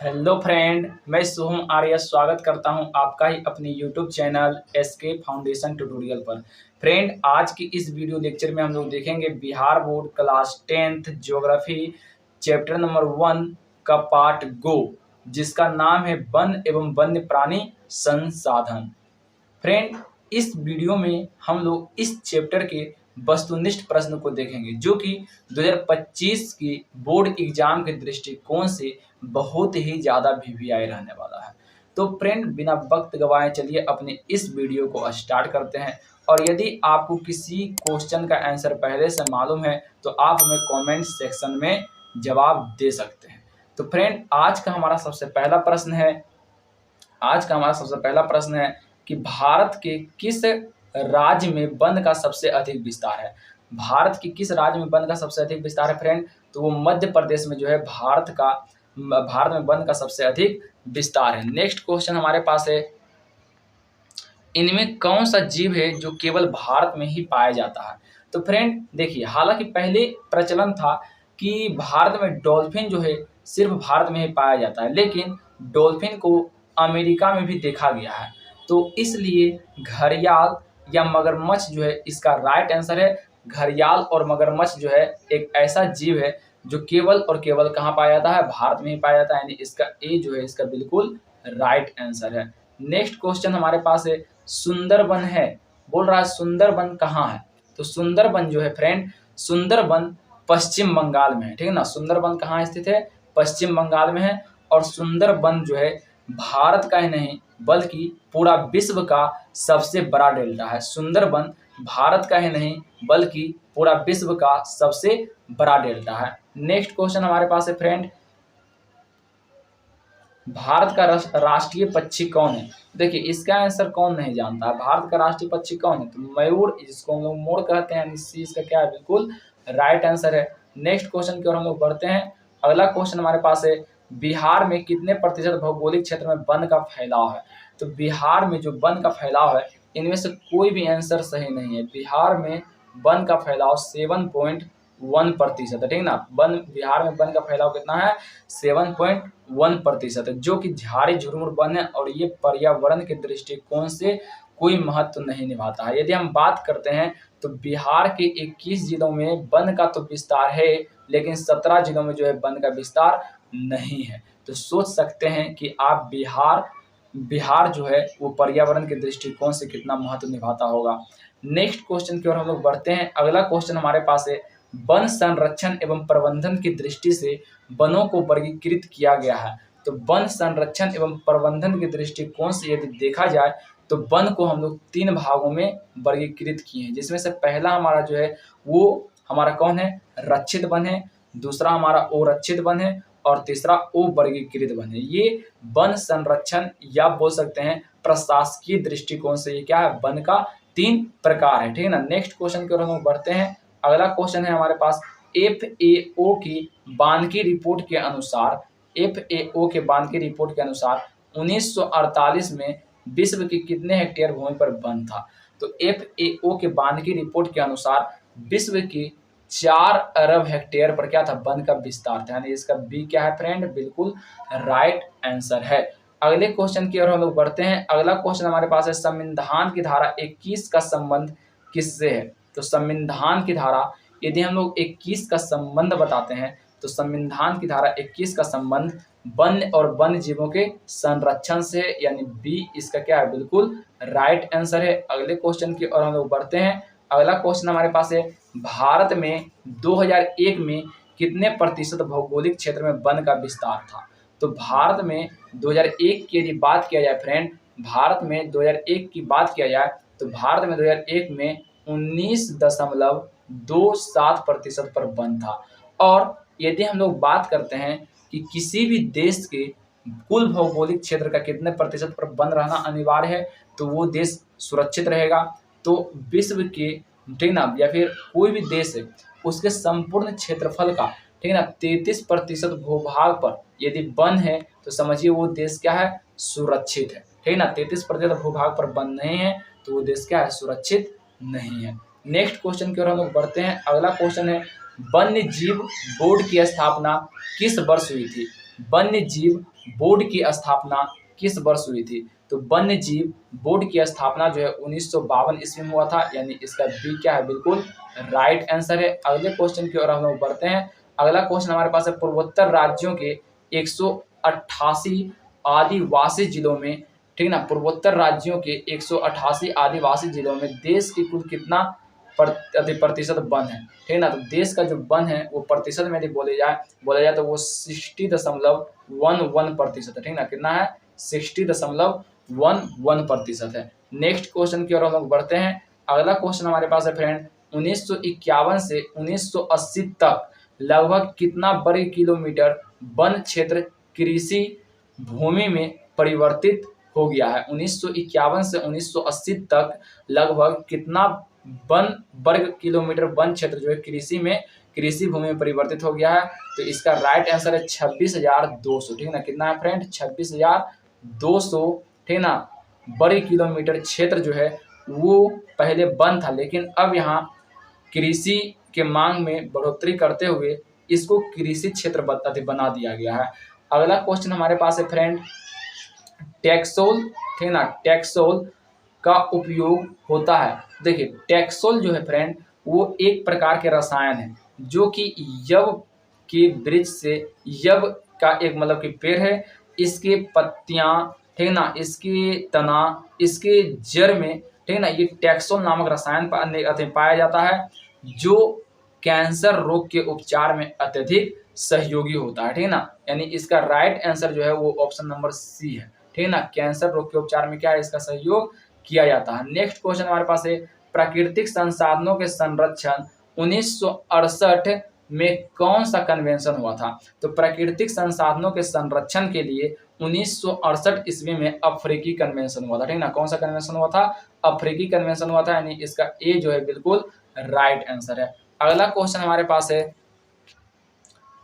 Hello friend, मैं शुभम आर्य स्वागत करता हूं आपका ही अपने YouTube channel SK foundation tutorial पर। फ्रेंड, आज की इस वीडियो लेक्चर में हम लोग देखेंगे Bihar board class 10th geography chapter number 1 का पार्ट गो, जिसका नाम है वन एवं वन्य प्राणी संसाधन। फ्रेंड, इस वीडियो में हम लोग इस चैप्टर के वस्तुनिष्ठ प्रश्न को देखेंगे जो कि 2025 की बोर्ड एग्जाम के दृष्टिकोण से बहुत ही ज़्यादा वीवीआई रहने वाला है। तो फ्रेंड, बिना वक्त गवाए चलिए अपने इस वीडियो को स्टार्ट करते हैं। और यदि आपको किसी क्वेश्चन का आंसर पहले से मालूम है तो आप हमें कमेंट सेक्शन में जवाब दे सकते हैं। तो फ्रेंड, आज का हमारा सबसे पहला प्रश्न है कि भारत के किस राज्य में वन का सबसे अधिक विस्तार है। भारत के किस राज्य में वन का सबसे अधिक विस्तार है फ्रेंड? तो वो मध्य प्रदेश में जो है भारत में वन का सबसे अधिक विस्तार है। नेक्स्ट क्वेश्चन हमारे पास है, इनमें कौन सा जीव है जो केवल भारत में ही पाया जाता है? तो फ्रेंड देखिए, हालांकि पहले प्रचलन था कि भारत में डॉल्फिन जो है सिर्फ भारत में ही पाया जाता है, लेकिन डॉल्फिन को अमेरिका में भी देखा गया है। तो इसलिए घड़ियाल या मगरमच्छ जो है इसका राइट आंसर है। घड़ियाल और मगरमच्छ जो है एक ऐसा जीव है जो केवल और केवल कहाँ पाया जाता है? भारत में ही पाया जाता है, यानी इसका ए जो है इसका बिल्कुल राइट आंसर है। नेक्स्ट क्वेश्चन हमारे पास है, सुंदरबन है, बोल रहा है सुंदरबन कहाँ है? तो सुंदरबन जो है फ्रेंड, सुंदरबन पश्चिम बंगाल में है, ठीक है ना। सुंदरबन कहाँ स्थित है? पश्चिम बंगाल में है। और सुंदरबन जो है भारत का ही नहीं बल्कि पूरा विश्व का सबसे बड़ा डेल्टा है। सुंदरबन भारत का ही नहीं बल्कि पूरा विश्व का सबसे बड़ा डेल्टा है। नेक्स्ट क्वेश्चन हमारे पास है फ्रेंड, भारत का राष्ट्रीय पक्षी कौन है? देखिए, इसका आंसर कौन नहीं जानता है? भारत का राष्ट्रीय पक्षी कौन है? तो मयूर, जिसको हम लोग मोर कहते हैं, सी इसका क्या है? बिल्कुल राइट आंसर है। नेक्स्ट क्वेश्चन की ओर हम लोग बढ़ते हैं। अगला क्वेश्चन हमारे पास है, बिहार में कितने प्रतिशत भौगोलिक क्षेत्र में वन का फैलाव है? तो बिहार में जो वन का फैलाव है, इनमें से कोई भी आंसर सही नहीं है। बिहार में वन का फैलाव 7.1% है, ठीक ना। बिहार में वन का फैलाव कितना है? 7.1% है, जो कि झाड़ी झुरमुर वन है और ये पर्यावरण के दृष्टिकोण से कोई महत्व नहीं निभाता है। यदि हम बात करते हैं तो बिहार के 21 जिलों में वन का तो विस्तार है, लेकिन 17 जिलों में जो है वन का विस्तार नहीं है। तो सोच सकते हैं कि आप बिहार जो है वो पर्यावरण के दृष्टिकोण से कितना महत्व निभाता होगा। नेक्स्ट क्वेश्चन की ओर हम लोग बढ़ते हैं। अगला क्वेश्चन हमारे पास है, वन संरक्षण एवं प्रबंधन की दृष्टि से वनों को वर्गीकृत किया गया है। तो वन संरक्षण एवं प्रबंधन के दृष्टिकोण से यदि देखा जाए तो वन को हम लोग 3 भागों में वर्गीकृत किए हैं, जिसमें से पहला हमारा जो है वो हमारा कौन है? रक्षित वन है। दूसरा हमारा अरक्षित वन है और तीसरा अवर्गीकृत वन है। ये वन संरक्षण या बोल सकते हैं प्रशासकीय दृष्टिकोण से ये क्या है? वन का 3 प्रकार है, ठीक है ना। नेक्स्ट क्वेश्चन की ओर हम लोग बढ़ते हैं। अगला क्वेश्चन है हमारे पास, FAO की बानकी रिपोर्ट के अनुसार 1948 में विश्व की कितने हेक्टेयर भूमि पर वन था? तो FAO के बानकी रिपोर्ट के अनुसार विश्व की 4 अरब हेक्टेयर पर क्या था? वन का विस्तार था, यानी इसका बी क्या है फ्रेंड? बिल्कुल राइट आंसर है। अगले क्वेश्चन की ओर हम लोग बढ़ते हैं। अगला क्वेश्चन हमारे पास है, संविधान की धारा 21 का संबंध किससे है? तो संविधान की धारा यदि हम लोग 21 का संबंध बताते हैं तो संविधान की धारा 21 का संबंध वन्य और वन्य जीवों के संरक्षण से, यानी बी इसका क्या है? बिल्कुल राइट आंसर है। अगले क्वेश्चन की ओर हम लोग बढ़ते हैं। अगला क्वेश्चन हमारे पास है, भारत में 2001 में कितने प्रतिशत भौगोलिक क्षेत्र में वन का विस्तार था? तो भारत में 2001 की यदि बात किया जाए फ्रेंड, भारत में 2001 की बात किया जाए तो भारत में 2001 में 19.27% पर वन था। और यदि हम लोग बात करते हैं कि किसी भी देश के कुल भौगोलिक क्षेत्र का कितने प्रतिशत पर वन रहना अनिवार्य है, तो वो देश सुरक्षित रहेगा। तो विश्व के, ठीक ना, या फिर कोई भी देश है उसके संपूर्ण क्षेत्रफल का, ठीक है ना, 33% भूभाग पर यदि वन है तो समझिए वो देश क्या है? सुरक्षित है, ठीक है ना। 33% भूभाग पर वन नहीं है तो वो देश क्या है? सुरक्षित नहीं है। नेक्स्ट क्वेश्चन की ओर हम लोग बढ़ते हैं। अगला क्वेश्चन है, वन्य जीव बोर्ड की स्थापना किस वर्ष हुई थी? वन्य जीव बोर्ड की स्थापना किस वर्ष हुई थी? तो वन्य जीव बोर्ड की स्थापना जो है 1952 ईस्वी में हुआ था, यानी इसका बी क्या है, बिल्कुल राइट आंसर है। अगले क्वेश्चन की ओर हम लोग बढ़ते हैं। अगला क्वेश्चन हमारे पास है, पूर्वोत्तर राज्यों के 188 आदिवासी जिलों में, ठीक ना, पूर्वोत्तर राज्यों के 188 आदिवासी जिलों में देश की कुल कितना प्रतिशत वन है, ठीक ना। तो देश का जो वन है वो प्रतिशत में यदि बोला जाए तो वो 60.11% है, ठीक ना। कितना है, 60.11% है। नेक्स्ट क्वेश्चन की ओर हम लोग बढ़ते हैं। अगला क्वेश्चन हमारे पास है फ्रेंड, 1951 से 1980 तक लगभग कितना वर्ग किलोमीटर वन क्षेत्र कृषि भूमि में परिवर्तित हो गया है? 1951 से 1980 तक लगभग कितना वन वर्ग किलोमीटर वन क्षेत्र जो है कृषि भूमि में परिवर्तित हो गया है? तो इसका राइट आंसर है 26,200, ठीक ना। कितना है फ्रेंड, 26,200, ठीक ना, वर्ग किलोमीटर क्षेत्र जो है वो पहले वन था, लेकिन अब यहाँ कृषि के मांग में बढ़ोतरी करते हुए इसको कृषि क्षेत्र बना दिया गया है। अगला क्वेश्चन हमारे पास है फ्रेंड, टैक्सोल, ठीक ना, टैक्सोल का उपयोग होता है। देखिए टैक्सोल जो है फ्रेंड वो एक प्रकार के रसायन है जो कि यव के वृक्ष से, यव का एक मतलब कि पेड़ है, इसके पत्तियां, ठीक ना, इसके तना, इसके जड़ में, ठीक ना, ये टैक्सोल नामक रसायन पाया जाता है जो कैंसर रोग के उपचार में अत्यधिक सहयोगी होता है, ठीक ना। यानी इसका राइट आंसर जो है वो ऑप्शन नंबर सी है, ठीक ना। कैंसर रोग के उपचार में क्या है, इसका सहयोग किया जाता है। नेक्स्ट क्वेश्चन हमारे पास है, प्राकृतिक संसाधनों के संरक्षण 1968 में कौन सा कन्वेंशन हुआ था? तो प्राकृतिक संसाधनों के संरक्षण के लिए 1968 ईस्वी में अफ्रीकी कन्वेंशन हुआ था, ठीक ना। कौन सा कन्वेंशन हुआ था? अफ्रीकी कन्वेंशन हुआ था, यानी इसका ए जो है बिल्कुल राइट आंसर है। अगला क्वेश्चन हमारे पास है,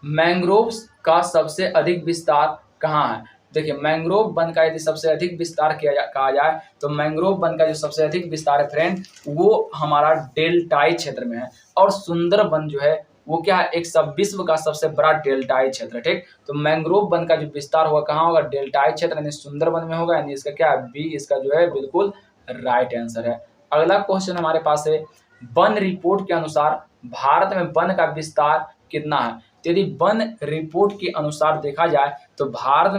मैंग्रोव्स का सबसे अधिक विस्तार कहाँ है? देखिए मैंग्रोव वन का यदि सबसे अधिक विस्तार कहा जाए तो मैंग्रोव वन का जो सबसे अधिक विस्तार है फ्रेंड वो हमारा डेल्टाई क्षेत्र में है। और सुंदर वन जो है वो क्या है, एक सब विश्व का सबसे बड़ा डेल्टाई क्षेत्र, ठीक। तो मैंग्रोव वन का जो विस्तार होगा कहाँ होगा, डेल्टाई क्षेत्र यानी सुंदर वन में होगा, यानी इसका क्या है, बी इसका जो है बिल्कुल राइट आंसर है। अगला क्वेश्चन हमारे पास है, वन रिपोर्ट के अनुसार भारत में वन का विस्तार कितना है? यदि वन रिपोर्ट के अनुसार देखा जाए तो भारत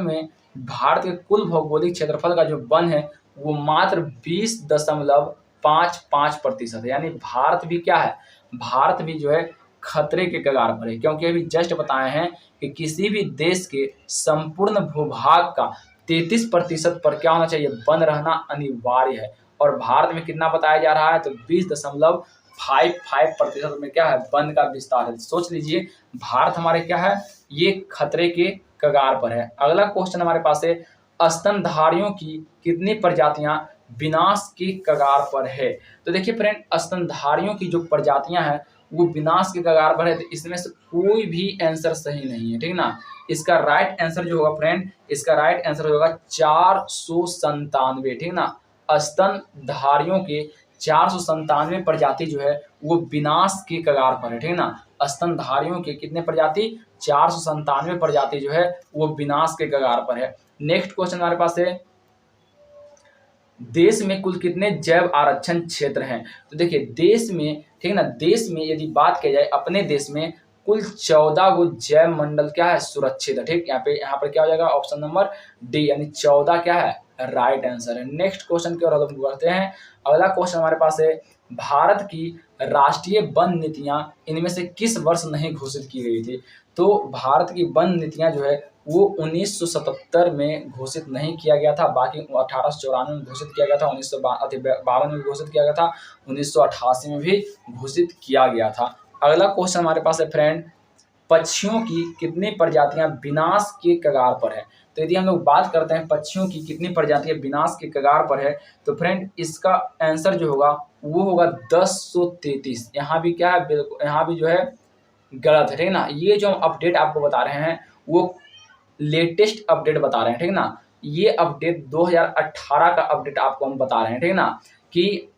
के कुल भौगोलिक क्षेत्रफल का जो वन है वो मात्र 20.55% है। यानी भारत भी क्या है, भारत भी जो है खतरे के कगार पर है, क्योंकि अभी जस्ट बताए हैं कि किसी भी देश के संपूर्ण भूभाग का 33% पर क्या होना चाहिए, वन रहना अनिवार्य है। और भारत में कितना बताया जा रहा है, तो 20.55% में क्या है, वन का विस्तार है। सोच लीजिए भारत हमारे क्या है, ये खतरे के कगार पर है। अगला क्वेश्चन हमारे पास है, स्तनधारियों की कितनी प्रजातियां विनाश के कगार पर है? तो देखिए फ्रेंड स्तनधारियों की जो प्रजातियां हैं वो विनाश के कगार पर है, तो इसमें से कोई भी आंसर सही नहीं है, ठीक ना। इसका राइट आंसर जो होगा फ्रेंड, इसका राइट आंसर होगा 497, ठीक ना। स्तनधारियों के 497 प्रजाति जो है वो विनाश के कगार पर है, ठीक ना। स्तनधारियों के कितने प्रजाति, 497 प्रजाति जो है वो विनाश के कगार पर है। नेक्स्ट क्वेश्चन हमारे पास है, देश में कुल कितने जैव आरक्षण क्षेत्र हैं? तो देखिए देश में, ठीक ना, देश में यदि बात की जाए अपने देश में कुल 14 गो जैव मंडल क्या है, सुरक्षित है, ठीक। यहाँ पर क्या हो जाएगा, ऑप्शन नंबर डी यानी 14 क्या है, राइट आंसर है। नेक्स्ट क्वेश्चन की ओर हम बढ़ते हैं। अगला क्वेश्चन हमारे पास है, भारत की राष्ट्रीय वन नीतियां इनमें से किस वर्ष नहीं घोषित की गई थी? तो भारत की वन नीतियां जो है वो 1977 में घोषित नहीं किया गया था, बाकी 1894 में घोषित किया गया था, 1952 में घोषित किया गया था, 1988 में भी घोषित किया गया था। अगला क्वेश्चन हमारे पास है फ्रेंड, पक्षियों की कितनी प्रजातियां विनाश के कगार पर है? तो यदि हम लोग बात करते हैं पक्षियों की कितनी प्रजातियां विनाश के कगार पर है, तो फ्रेंड इसका आंसर जो होगा वो होगा 1033। यहाँ भी क्या है, बिल्कुल यहाँ भी जो है गलत है, ठीक ना। ये जो हम अपडेट आपको बता रहे हैं वो लेटेस्ट अपडेट बता रहे हैं, ठीक ना। ये अपडेट 2018 का अपडेट आपको हम बता रहे हैं, ठीक ना, कि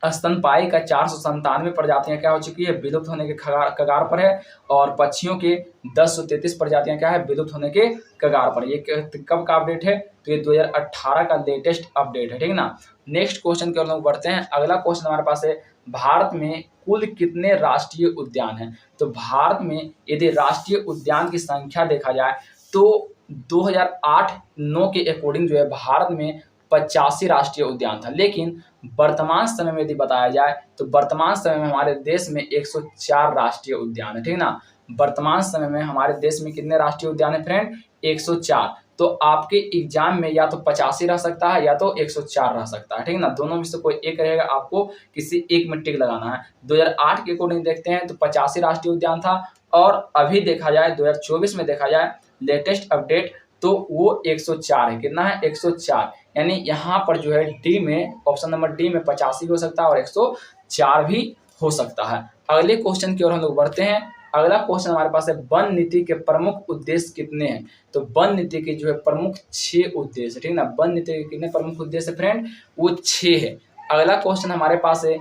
स्तनपायी का 497 प्रजातियां क्या हो चुकी है, विलुप्त होने के कगार पर है। और पक्षियों के 1033 प्रजातियां क्या है, विलुप्त होने के कगार पर। ये कब का अपडेट है, तो ये 2018 का लेटेस्ट अपडेट है, ठीक है ना। नेक्स्ट क्वेश्चन की ओर हम बढ़ते हैं। अगला क्वेश्चन हमारे पास है, भारत में कुल कितने राष्ट्रीय उद्यान हैं। तो भारत में यदि राष्ट्रीय उद्यान की संख्या देखा जाए तो 2008-9 के अकॉर्डिंग जो है भारत में 85 राष्ट्रीय उद्यान था। लेकिन वर्तमान समय में यदि बताया जाए तो वर्तमान समय में हमारे देश में 104 राष्ट्रीय उद्यान है, ठीक है ना। वर्तमान समय में हमारे देश में कितने राष्ट्रीय उद्यान है फ्रेंड, 104। तो आपके एग्जाम में या तो 85 रह सकता है या तो 104 रह सकता है, ठीक है ना। दोनों में से कोई एक रहेगा, आपको किसी एक में टिक लगाना है। 2008 के अकॉर्डिंग देखते हैं तो 85 राष्ट्रीय उद्यान था, और अभी देखा जाए 2024 में देखा जाए लेटेस्ट अपडेट तो वो 104 है। कितना है, 104। यानी यहाँ पर जो है डी में, ऑप्शन नंबर डी में 85 भी हो सकता है और 104 भी हो सकता है। अगले क्वेश्चन की ओर हम लोग बढ़ते हैं। अगला क्वेश्चन हमारे पास है, वन नीति के प्रमुख उद्देश्य कितने हैं। तो वन नीति के जो है प्रमुख 6 उद्देश्य, ठीक है ना। वन नीति के कितने प्रमुख उद्देश्य फ्रेंड, वो 6 है। अगला क्वेश्चन हमारे पास है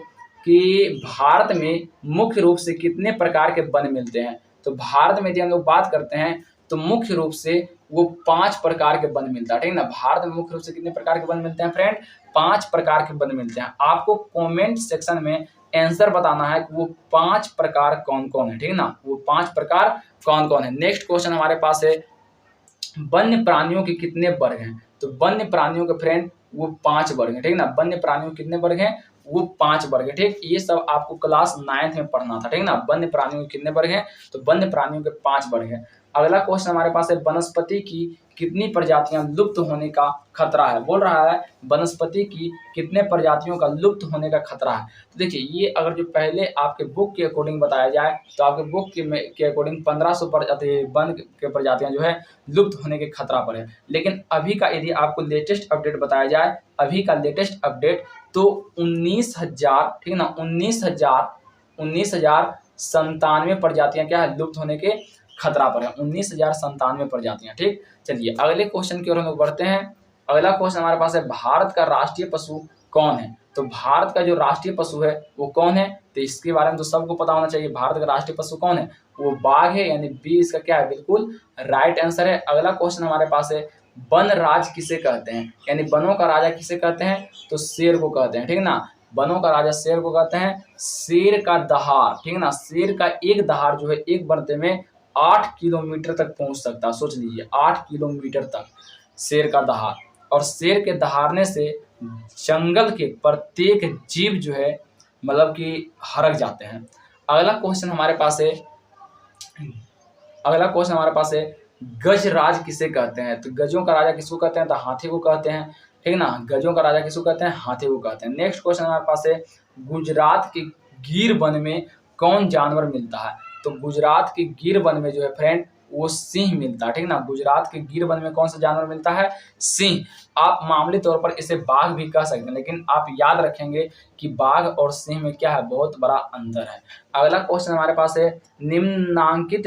कि भारत में मुख्य रूप से कितने प्रकार के वन मिलते हैं। तो भारत में यदि हम लोग बात करते हैं तो मुख्य रूप से वो 5 प्रकार के वन मिलता है, ठीक है ना। भारत में मुख्य रूप से कितने प्रकार के वन मिलते हैं फ्रेंड, 5 प्रकार के वन मिलते हैं। आपको कमेंट सेक्शन में आंसर बताना है कि वो 5 प्रकार कौन कौन है, ठीक है ना। वो 5 प्रकार कौन कौन है। नेक्स्ट क्वेश्चन हमारे पास है, वन्य प्राणियों के कितने वर्ग हैं। तो वन्य प्राणियों के फ्रेंड वो 5 वर्ग हैं, ठीक है ना। वन्य प्राणियों के कितने वर्ग हैं, वो 5 वर्ग है, ठीक। ये सब आपको क्लास 9th में पढ़ना था, ठीक है ना। वन्य प्राणियों के कितने वर्ग हैं, तो वन्य प्राणियों के 5 वर्ग हैं। अगला क्वेश्चन हमारे पास है, वनस्पति की कितनी प्रजातियां लुप्त होने का खतरा है। बोल रहा है वनस्पति की कितने प्रजातियों का लुप्त होने का खतरा है। तो देखिए, ये अगर जो पहले आपके बुक के अकॉर्डिंग बताया जाए तो आपके बुक के अकॉर्डिंग 1500 प्रजाति वन के प्रजातियां जो है लुप्त होने के खतरा पर है। लेकिन अभी का यदि आपको लेटेस्ट अपडेट बताया जाए, अभी का लेटेस्ट अपडेट तो 19,000, ठीक है ना, 19,097 प्रजातियां क्या है, लुप्त होने के खतरा पर है। 19,097 प्रजातियां, ठीक। चलिए अगले क्वेश्चन की ओर हम लोग बढ़ते हैं। अगला क्वेश्चन हमारे पास है, भारत का राष्ट्रीय पशु कौन है। तो भारत का जो राष्ट्रीय पशु है वो कौन है, तो इसके बारे में तो सबको पता होना चाहिए। भारत का राष्ट्रीय पशु कौन है, वो बाघ है, यानी बी इसका क्या है, बिल्कुल राइट आंसर है। अगला क्वेश्चन हमारे पास है, वन राज किसे कहते हैं, यानी वनों का राजा किसे कहते हैं, तो शेर को कहते हैं, ठीक है ना। वनों का राजा शेर को कहते हैं। शेर का दहाड़, ठीक है ना, शेर का एक दहाड़ जो है एक बनते में 8 किलोमीटर तक पहुंच सकता है। सोच लीजिए 8 किलोमीटर तक शेर का दहाड़। और शेर के दहाड़ने से जंगल के प्रत्येक जीव जो है मतलब कि हरक जाते हैं। अगला क्वेश्चन हमारे पास है, गजराज किसे कहते हैं। तो गजों का राजा किसको कहते हैं, तो हाथी को कहते हैं, ठीक है ना। गजों का राजा किसको कहते हैं, हाथी को कहते हैं। नेक्स्ट क्वेश्चन हमारे पास है, गुजरात के गिर वन में कौन जानवर मिलता है। तो गुजरात के गिर वन में जो है फ्रेंड वो सिंह मिलता है, ठीक है ना। गुजरात के गिर वन में कौन सा जानवर मिलता है, सिंह। आप मामूली तौर पर इसे बाघ भी कह सकते हैं, लेकिन आप याद रखेंगे कि बाघ और सिंह में क्या है, बहुत बड़ा अंतर है। अगला क्वेश्चन हमारे पास है, निम्नांकित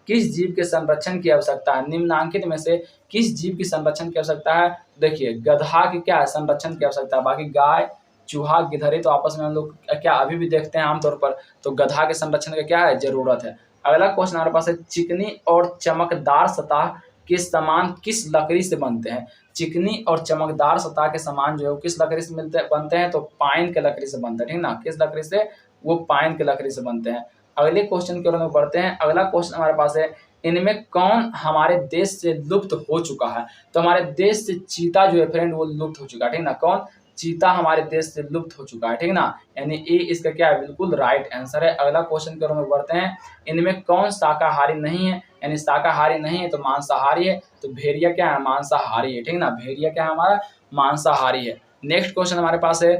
किस जीव के संरक्षण की आवश्यकता है। निम्नांकित में से किस जीव की संरक्षण की आवश्यकता है। देखिए गधा की क्या है, संरक्षण की आवश्यकता है। बाकी गाय, चूहा, गिधरे तो आपस में हम लोग क्या अभी भी देखते हैं आमतौर पर, तो गधा के संरक्षण का क्या है, जरूरत है। अगला क्वेश्चन हमारे पास है, चिकनी और चमकदार सतह के समान किस लकड़ी से बनते हैं। चिकनी और चमकदार सतह के समान जो है वो किस लकड़ी से बनते हैं, तो पाइन के लकड़ी से बनते हैं, ठीक है ना। किस लकड़ी से, वो पाइन के लकड़ी से बनते हैं। अगले क्वेश्चन की ओर हम बढ़ते हैं। अगला क्वेश्चन हमारे पास है, इनमें कौन हमारे देश से लुप्त हो चुका है। तो हमारे देश से चीता जो है फ्रेंड वो लुप्त हो चुका है, ठीक है ना। कौन, चीता हमारे देश से लुप्त हो चुका है, ठीक है ना। यानी ए इसका क्या है, बिल्कुल राइट आंसर है। अगला क्वेश्चन की ओर हम बढ़ते हैं, इनमें कौन शाकाहारी नहीं है, यानी शाकाहारी नहीं है तो मांसाहारी है। तो भेड़िया क्या है, मांसाहारी है, ठीक है ना। भेड़िया क्या है, हमारा मांसाहारी है। नेक्स्ट क्वेश्चन हमारे पास है,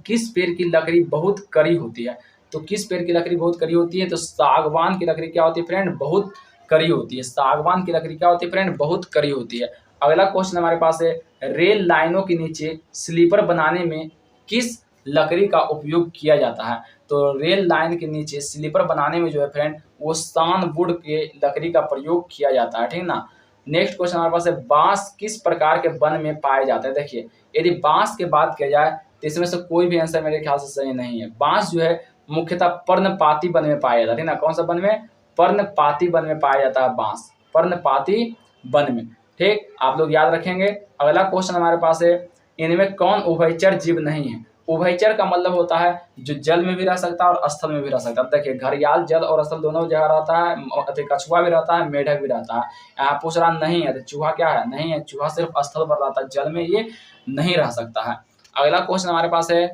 किस पेड़ की लकड़ी बहुत कड़ी होती है। तो किस पेड़ की लकड़ी बहुत कड़ी होती है, तो सागवान की लकड़ी क्या होती है फ्रेंड, बहुत कड़ी होती है। सागवान की लकड़ी क्या होती है फ्रेंड, बहुत कड़ी होती है। अगला क्वेश्चन हमारे पास है, रेल लाइनों के नीचे स्लीपर बनाने में किस लकड़ी का उपयोग किया जाता है। तो रेल लाइन के नीचे स्लीपर बनाने में जो है फ्रेंड वो सानवुड के लकड़ी का प्रयोग किया जाता है, ठीक है ना। नेक्स्ट क्वेश्चन हमारे पास है, बांस किस प्रकार के वन में पाए जाते हैं। देखिए यदि बांस की बात किया जाए तो इसमें से कोई भी आंसर मेरे ख्याल से सही नहीं है। बांस जो है मुख्यतः पर्णपाती वन में पाया जाता है, ठीक ना। कौन सा वन में? पर्णपाती वन में पाया जाता है बांस, पर्णपाती वन में। ठीक, आप लोग याद रखेंगे। अगला क्वेश्चन हमारे पास है, इनमें कौन उभयचर जीव नहीं है? उभयचर का मतलब होता है जो जल में भी रह सकता है और स्थल में भी रह सकता है। देखिए घड़ियाल जल और स्थल दोनों जगह रहता है, कछुआ भी रहता है, मेढक भी रहता है। यहाँ पूछ रहा नहीं है, तो चूहा क्या है? नहीं है, चूहा सिर्फ स्थल पर रहता है, जल में ये नहीं रह सकता है। अगला क्वेश्चन हमारे पास है,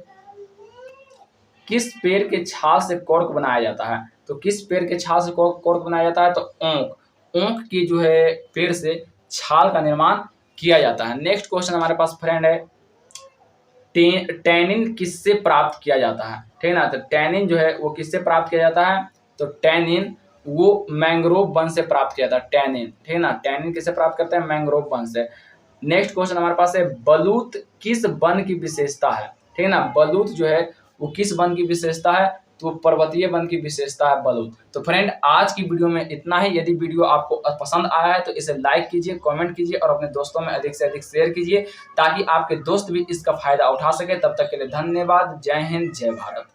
किस पेड़ के छाल से कॉर्क बनाया जाता है? तो किस पेड़ के छाल से कॉर्क बनाया जाता है? तो ऊख, ऊख की जो है पेड़ से छाल का निर्माण किया जाता है। नेक्स्ट क्वेश्चन हमारे पास फ्रेंड है, टैनिन किससे प्राप्त किया जाता है? ठीक है ना। तो टैनिन जो है वो किससे प्राप्त किया जाता है? तो टैनिन वो मैंग्रोव वन से प्राप्त किया जाता है, टैनिन, ठीक है ना। टैनिन किससे प्राप्त करते हैं? मैंग्रोव वन से। नेक्स्ट क्वेश्चन हमारे पास है, बलूत किस वन की विशेषता है? ठीक है ना। बलूत जो है वो किस वन की विशेषता है? तो पर्वतीय वन की विशेषता है बलूत। तो फ्रेंड आज की वीडियो में इतना ही। यदि वीडियो आपको पसंद आया है तो इसे लाइक कीजिए, कमेंट कीजिए और अपने दोस्तों में अधिक से अधिक शेयर कीजिए, ताकि आपके दोस्त भी इसका फायदा उठा सके। तब तक के लिए धन्यवाद। जय हिंद, जय भारत।